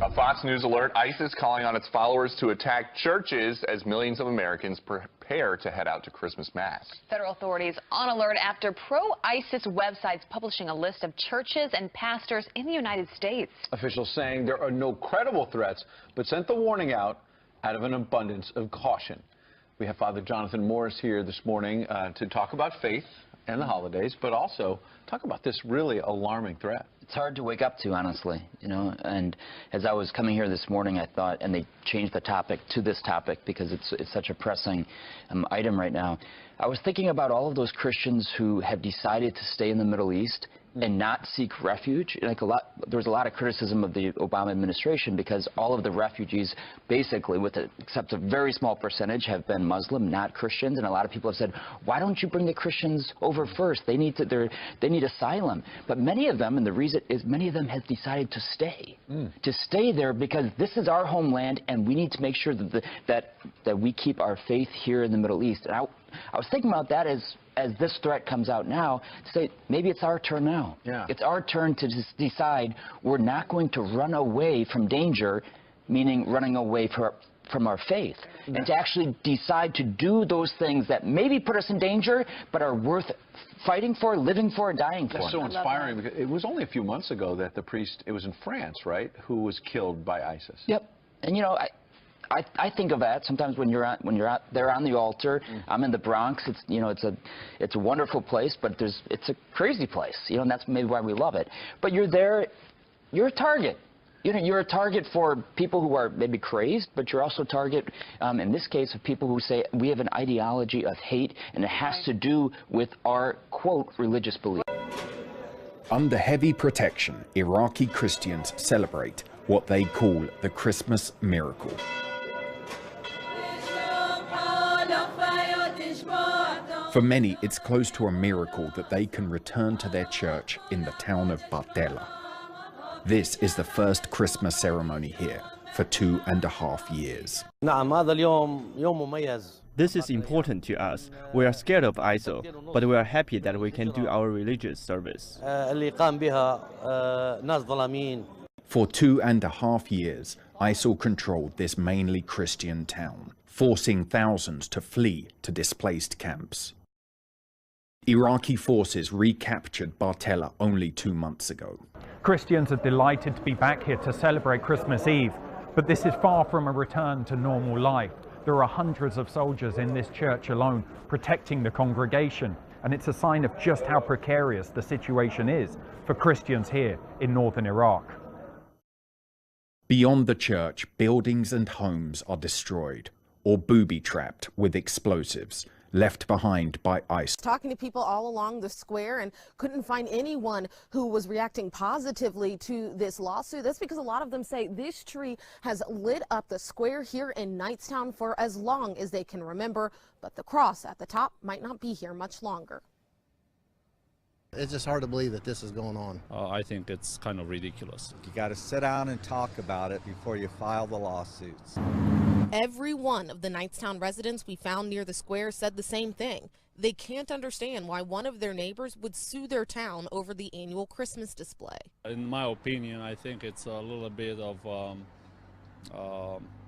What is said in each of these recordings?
A Fox News alert, ISIS calling on its followers to attack churches as millions of Americans prepare to head out to Christmas Mass. Federal authorities on alert after pro-ISIS websites publishing a list of churches and pastors in the United States. Officials saying there are no credible threats, but sent the warning out of an abundance of caution. We have Father Jonathan Morris here this morning to talk about faith and the holidays, but also talk about this really alarming threat. It's hard to wake up to, honestly, you know, and as I was coming here this morning, I thought, and they changed the topic to this topic because it's such a pressing item right now. I was thinking about all of those Christians who have decided to stay in the Middle East and not seek refuge. Like there was a lot of criticism of the Obama administration because all of the refugees, basically, except a very small percentage, have been Muslim, not Christians. And a lot of people have said, why don't you bring the Christians over first? They need asylum. But many of them, and the reason is many of them have decided to stay there because this is our homeland, and we need to make sure that we keep our faith here in the Middle East. And I was thinking about that as this threat comes out now, to say maybe it's our turn now. Yeah. It's our turn to just decide we're not going to run away from danger, meaning running away from our faith, and to actually decide to do those things that maybe put us in danger, but are worth fighting for, living for, dying for. That's so inspiring because it was only a few months ago that the priest, it was in France, right, who was killed by ISIS. Yep. And you know, I think of that sometimes when you're out there on the altar. I'm in the Bronx. It's, you know, it's a wonderful place, but it's a crazy place, you know, and that's maybe why we love it. But you're there, you're a target. You know, you're a target for people who are maybe crazed, but you're also a target, in this case, of people who say we have an ideology of hate, and it has to do with our, quote, religious belief. Under heavy protection, Iraqi Christians celebrate what they call the Christmas miracle. For many, it's close to a miracle that they can return to their church in the town of Bartella. This is the first Christmas ceremony here for 2.5 years. This is important to us. We are scared of ISIL, but we are happy that we can do our religious service. For 2.5 years, ISIL controlled this mainly Christian town, forcing thousands to flee to displaced camps. Iraqi forces recaptured Bartella only 2 months ago. Christians are delighted to be back here to celebrate Christmas Eve, but this is far from a return to normal life. There are hundreds of soldiers in this church alone protecting the congregation, and it's a sign of just how precarious the situation is for Christians here in northern Iraq. Beyond the church, buildings and homes are destroyed or booby-trapped with explosives, left behind by ISIL. Talking to people all along the square and couldn't find anyone who was reacting positively to this lawsuit. That's because a lot of them say this tree has lit up the square here in Knightstown for as long as they can remember, but the cross at the top might not be here much longer. It's just hard to believe that this is going on. I think it's kind of ridiculous. You got to sit down and talk about it before you file the lawsuits. Every one of the Knightstown residents we found near the square said the same thing. They can't understand why one of their neighbors would sue their town over the annual Christmas display. In my opinion, I think it's a little bit of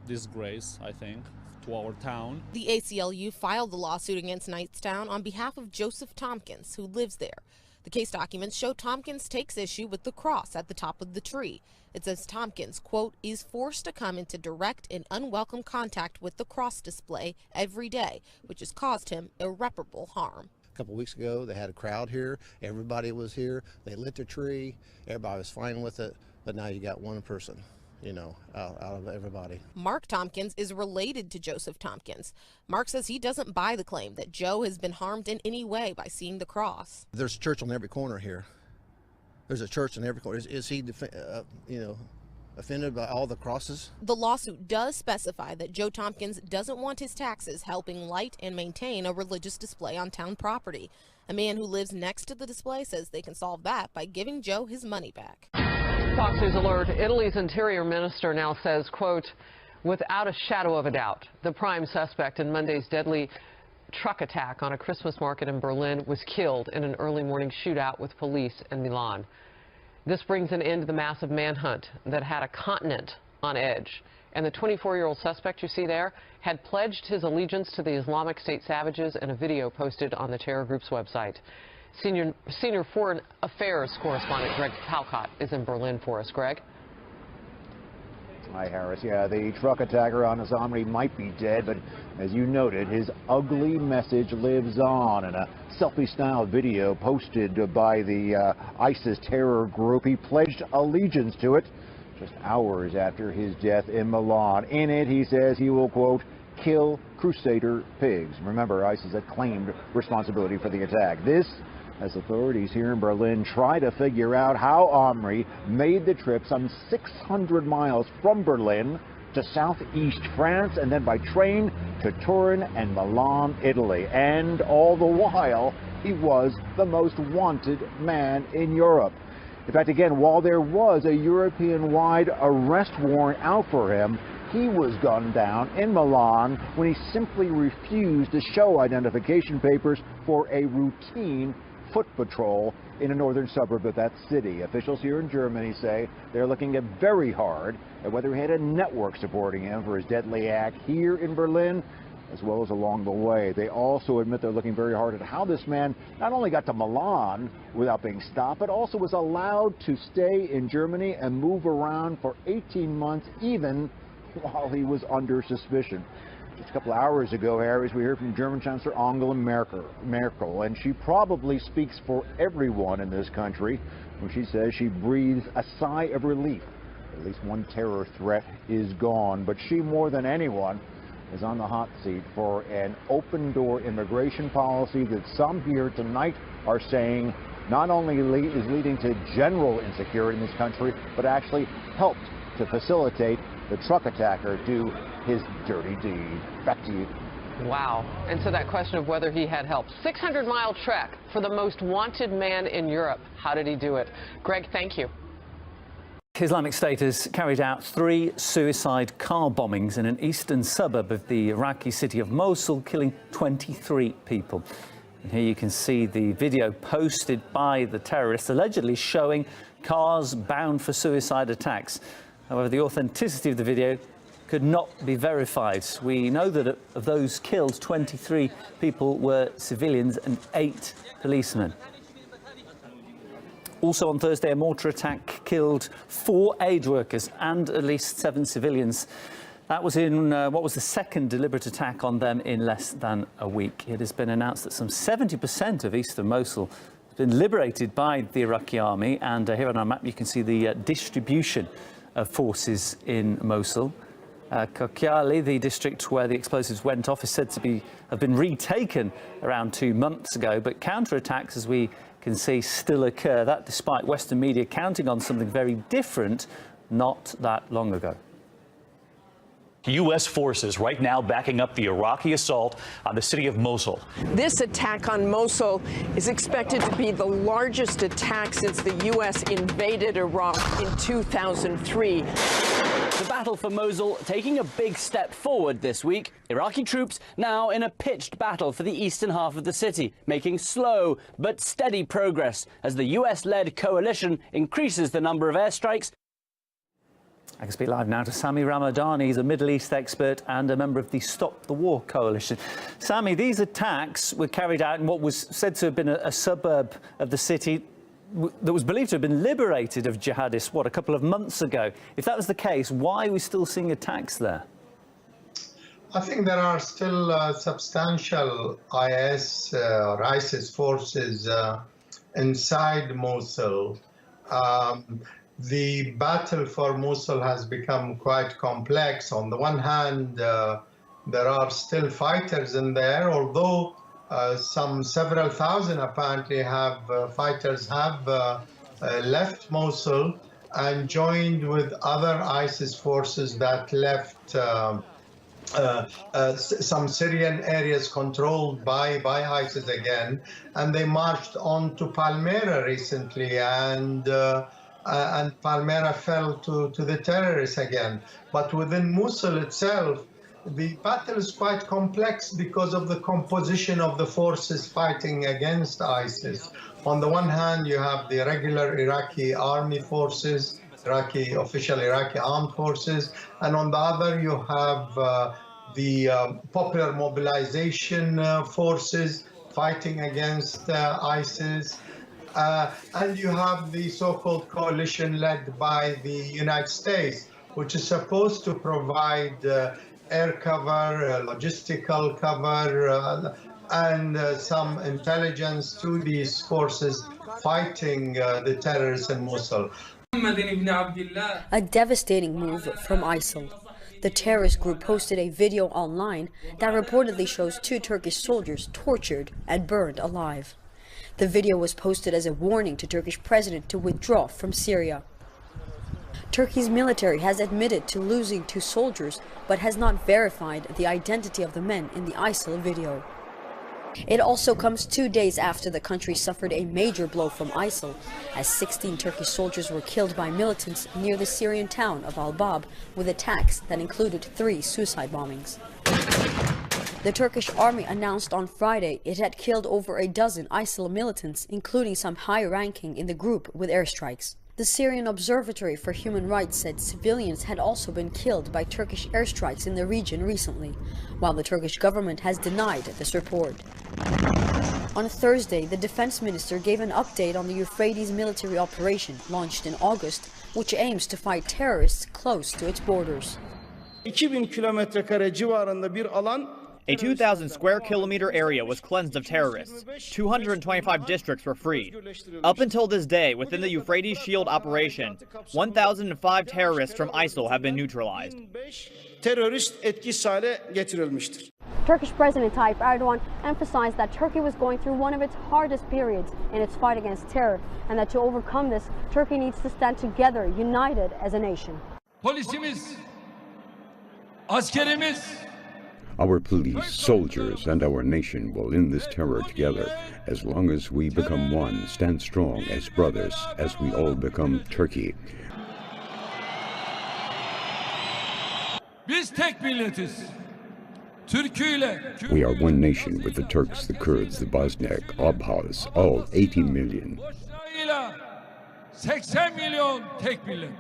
disgrace, I think, to our town. The ACLU filed the lawsuit against Knightstown on behalf of Joseph Tompkins, who lives there. The case documents show Tompkins takes issue with the cross at the top of the tree. It says Tompkins, quote, is forced to come into direct and unwelcome contact with the cross display every day, which has caused him irreparable harm. A couple weeks ago, they had a crowd here. Everybody was here. They lit the tree. Everybody was fine with it. But now you got one person, you know, out of everybody. Mark Tompkins is related to Joseph Tompkins. Mark says he doesn't buy the claim that Joe has been harmed in any way by seeing the cross. There's a church on every corner here. There's a church in every corner. Is he, you know, offended by all the crosses? The lawsuit does specify that Joe Tompkins doesn't want his taxes helping light and maintain a religious display on town property. A man who lives next to the display says they can solve that by giving Joe his money back. Fox News alert, Italy's interior minister now says, quote, without a shadow of a doubt, the prime suspect in Monday's deadly truck attack on a Christmas market in Berlin was killed in an early morning shootout with police in Milan. This brings an end to the massive manhunt that had a continent on edge. And the 24-year-old suspect you see there had pledged his allegiance to the Islamic State savages in a video posted on the terror group's website. Senior Foreign Affairs correspondent Greg Talcott is in Berlin for us. Greg? Hi, Harris. Yeah, the truck attacker Anas Amri might be dead, but as you noted, his ugly message lives on. In a selfie-style video posted by the ISIS terror group, he pledged allegiance to it just hours after his death in Milan. In it, he says he will, quote, kill Crusader pigs. Remember, ISIS had claimed responsibility for the attack. This, as authorities here in Berlin try to figure out how Amri made the trip some 600 miles from Berlin to southeast France and then by train to Turin and Milan, Italy. And all the while, he was the most wanted man in Europe. In fact, again, while there was a European-wide arrest warrant out for him, he was gunned down in Milan when he simply refused to show identification papers for a routine foot patrol in a northern suburb of that city. Officials here in Germany say they're looking very hard at whether he had a network supporting him for his deadly act here in Berlin, as well as along the way. They also admit they're looking very hard at how this man not only got to Milan without being stopped, but also was allowed to stay in Germany and move around for 18 months, even while he was under suspicion. Just a couple of hours ago, Harris, we heard from German Chancellor Angela Merkel, and she probably speaks for everyone in this country when she says she breathes a sigh of relief. At least one terror threat is gone, but she, more than anyone, is on the hot seat for an open-door immigration policy that some here tonight are saying not only is leading to general insecurity in this country, but actually helped to facilitate the truck attacker do his dirty deed. Back to you. Wow. And so that question of whether he had help. 600-mile trek for the most wanted man in Europe. How did he do it? Greg, thank you. Islamic State has carried out 3 suicide car bombings in an eastern suburb of the Iraqi city of Mosul, killing 23 people. And here you can see the video posted by the terrorists, allegedly showing cars bound for suicide attacks. However, the authenticity of the video could not be verified. We know that of those killed, 23 people were civilians and 8 policemen. Also on Thursday, a mortar attack killed 4 aid workers and at least 7 civilians. That was in what was the second deliberate attack on them in less than a week. It has been announced that some 70% of eastern Mosul has been liberated by the Iraqi army. And here on our map, you can see the distribution of forces in Mosul. Kokyali, the district where the explosives went off, is said to have been retaken around 2 months ago. But counterattacks, as we can see, still occur. That despite Western media counting on something very different not that long ago. U.S. forces right now backing up the Iraqi assault on the city of Mosul. This attack on Mosul is expected to be the largest attack since the U.S. invaded Iraq in 2003. The battle for Mosul taking a big step forward this week. Iraqi troops now in a pitched battle for the eastern half of the city, making slow but steady progress as the U.S.-led coalition increases the number of airstrikes. I can speak live now to Sami Ramadani. He's a Middle East expert and a member of the Stop the War coalition. Sami, these attacks were carried out in what was said to have been a suburb of the city that was believed to have been liberated of jihadists, a couple of months ago. If that was the case, why are we still seeing attacks there? I think there are still substantial IS or ISIS forces inside Mosul. The battle for Mosul has become quite complex. On the one hand, there are still fighters in there, although several thousand apparently fighters have left Mosul and joined with other ISIS forces that left some Syrian areas controlled by ISIS again, and they marched on to Palmyra recently, and Palmyra fell to the terrorists again. But within Mosul itself, the battle is quite complex because of the composition of the forces fighting against ISIS. On the one hand, you have the regular Iraqi army forces, official Iraqi armed forces, and on the other, you have the popular mobilization forces fighting against ISIS. And you have the so-called coalition led by the United States, which is supposed to provide air cover, logistical cover, and some intelligence to these forces fighting the terrorists in Mosul. A devastating move from ISIL. The terrorist group posted a video online that reportedly shows 2 Turkish soldiers tortured and burned alive. The video was posted as a warning to Turkish president to withdraw from Syria. Turkey's military has admitted to losing 2 soldiers, but has not verified the identity of the men in the ISIL video. It also comes 2 days after the country suffered a major blow from ISIL, as 16 Turkish soldiers were killed by militants near the Syrian town of Al-Bab, with attacks that included 3 suicide bombings. The Turkish army announced on Friday it had killed over a dozen ISIL militants, including some high-ranking in the group, with airstrikes. The Syrian Observatory for Human Rights said civilians had also been killed by Turkish airstrikes in the region recently, while the Turkish government has denied this report. On Thursday, the defense minister gave an update on the Euphrates military operation launched in August, which aims to fight terrorists close to its borders. 2000 kilometre civarında bir alan. A 2,000 square kilometer area was cleansed of terrorists. 225 districts were freed. Up until this day, within the Euphrates Shield operation, 1,005 terrorists from ISIL have been neutralized. Terörist etkisiz hale getirilmiştir. Turkish President Tayyip Erdogan emphasized that Turkey was going through one of its hardest periods in its fight against terror, and that to overcome this, Turkey needs to stand together, united as a nation. Polisimiz, askerimiz, our police, soldiers, and our nation will end this terror together. As long as we become one, stand strong as brothers, as we all become Turkey. Biz tek milletiz. Türküyle. We are one nation with the Turks, the Kurds, the Bosniak, Abkhaz, all 80 million. 80 milyon tek millet.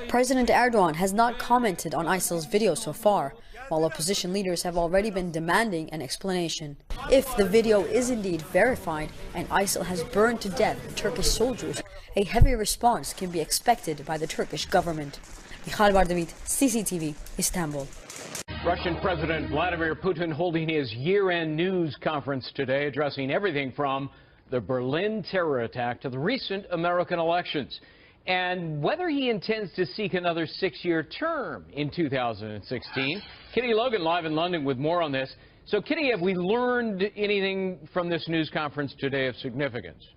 President Erdogan has not commented on ISIL's video so far, while opposition leaders have already been demanding an explanation. If the video is indeed verified and ISIL has burned to death Turkish soldiers, a heavy response can be expected by the Turkish government. Michal Bardavit, CCTV, Istanbul. Russian President Vladimir Putin holding his year-end news conference today, addressing everything from the Berlin terror attack to the recent American elections, and whether he intends to seek another 6-year term in 2016. Kitty Logan live in London with more on this. So, Kitty, have we learned anything from this news conference today of significance?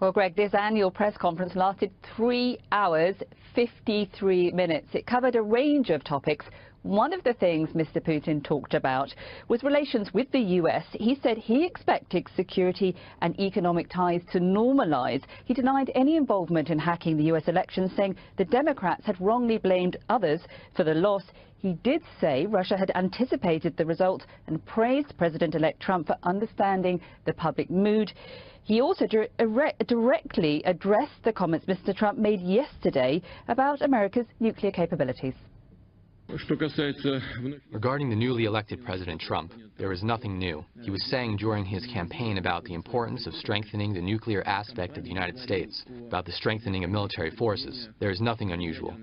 Well, Greg, this annual press conference lasted 3 hours, 53 minutes. It covered a range of topics. One of the things Mr. Putin talked about was relations with the U.S. He said he expected security and economic ties to normalize. He denied any involvement in hacking the U.S. elections, saying the Democrats had wrongly blamed others for the loss. He did say Russia had anticipated the result and praised President-elect Trump for understanding the public mood. He also directly addressed the comments Mr. Trump made yesterday about America's nuclear capabilities. Regarding the newly elected President Trump, there is nothing new. He was saying during his campaign about the importance of strengthening the nuclear aspect of the United States, about the strengthening of military forces. There is nothing unusual.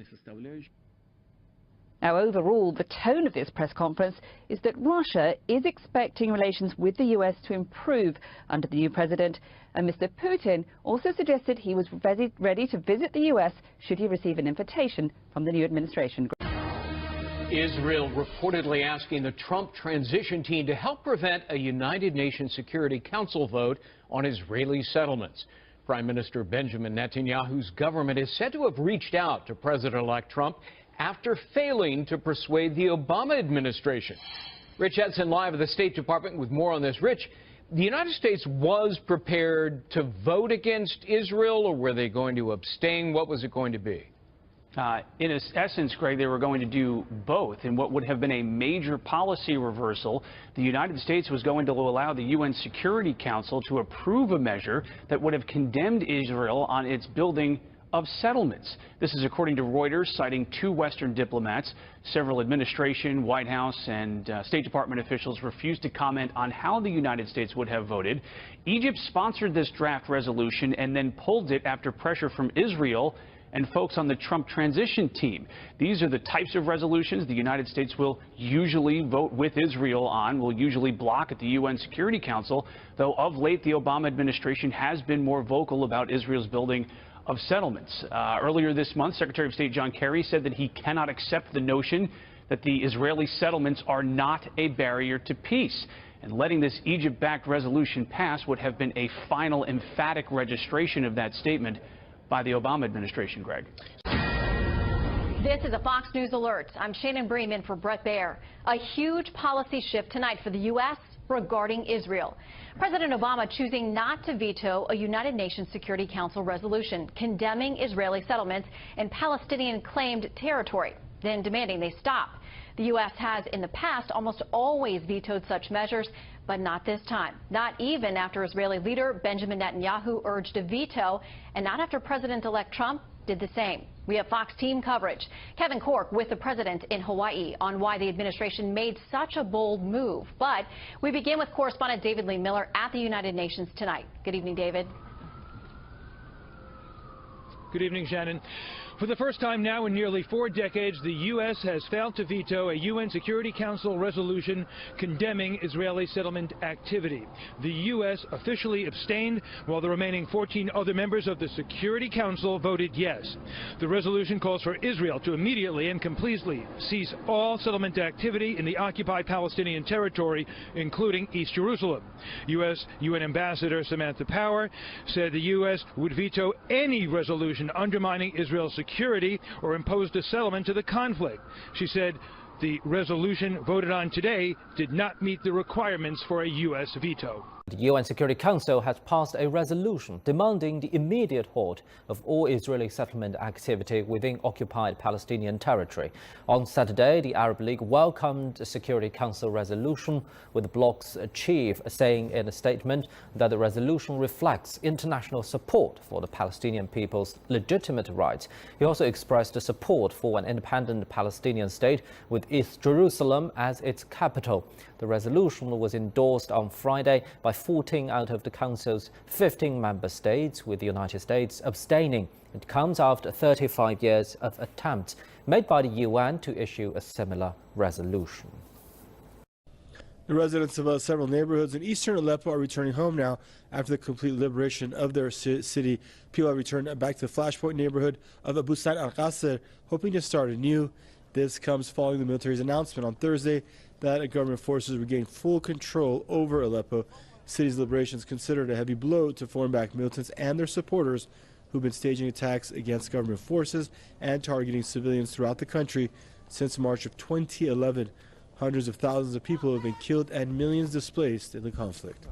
Now, overall, the tone of this press conference is that Russia is expecting relations with the U.S. to improve under the new president, and Mr. Putin also suggested he was ready to visit the U.S. should he receive an invitation from the new administration. Israel reportedly asking the Trump transition team to help prevent a United Nations Security Council vote on Israeli settlements. Prime Minister Benjamin Netanyahu's government is said to have reached out to President-elect Trump after failing to persuade the Obama administration. Rich Edson live at the State Department with more on this. Rich, the United States was prepared to vote against Israel, or were they going to abstain? What was it going to be? In essence, Greg, they were going to do both. In what would have been a major policy reversal, the United States was going to allow the UN Security Council to approve a measure that would have condemned Israel on its building of settlements. This is according to Reuters, citing 2 Western diplomats. Several administration, White House, and State Department officials refused to comment on how the United States would have voted. Egypt sponsored this draft resolution and then pulled it after pressure from Israel and folks on the Trump transition team. These are the types of resolutions the United States will usually vote with Israel on, will usually block at the UN Security Council, though of late the Obama administration has been more vocal about Israel's building of settlements. Earlier this month, Secretary of State John Kerry said that he cannot accept the notion that the Israeli settlements are not a barrier to peace. And letting this Egypt-backed resolution pass would have been a final emphatic registration of that statement by the Obama administration, Greg. This is a Fox News Alert. I'm Shannon Bream in for Brett Baer. A huge policy shift tonight for the U.S. regarding Israel. President Obama choosing not to veto a United Nations Security Council resolution condemning Israeli settlements in Palestinian-claimed territory, then demanding they stop. The U.S. has in the past almost always vetoed such measures, but not this time. Not even after Israeli leader Benjamin Netanyahu urged a veto, and not after President-elect Trump did the same. We have Fox team coverage. Kevin Corke with the president in Hawaii on why the administration made such a bold move. But we begin with correspondent David Lee Miller at the United Nations tonight. Good evening, David. Good evening, Shannon. For the first time now in nearly 4 decades, the U.S. has failed to veto a UN Security Council resolution condemning Israeli settlement activity. The U.S. officially abstained, while the remaining 14 other members of the Security Council voted yes. The resolution calls for Israel to immediately and completely cease all settlement activity in the occupied Palestinian territory, including East Jerusalem. U.S. UN Ambassador Samantha Power said the U.S. would veto any resolution undermining Israel's security or imposed a settlement to the conflict. She said the resolution voted on today did not meet the requirements for a U.S. veto. The UN Security Council has passed a resolution demanding the immediate halt of all Israeli settlement activity within occupied Palestinian territory. On Saturday, the Arab League welcomed the Security Council resolution, with the bloc's chief saying in a statement that the resolution reflects international support for the Palestinian people's legitimate rights. He also expressed support for an independent Palestinian state with East Jerusalem as its capital. The resolution was endorsed on Friday by 14 out of the Council's 15 member states, with the United States abstaining. It comes after 35 years of attempts made by the UN to issue a similar resolution. The residents of several neighborhoods in eastern Aleppo are returning home now after the complete liberation of their city. People have returned back to the Flashpoint neighborhood of Abu Said al-Qasr, hoping to start anew. This comes following the military's announcement on Thursday that government forces regain full control over Aleppo. City's liberation is considered a heavy blow to foreign-backed militants and their supporters, who've been staging attacks against government forces and targeting civilians throughout the country since March of 2011. Hundreds of thousands of people have been killed and millions displaced in the conflict.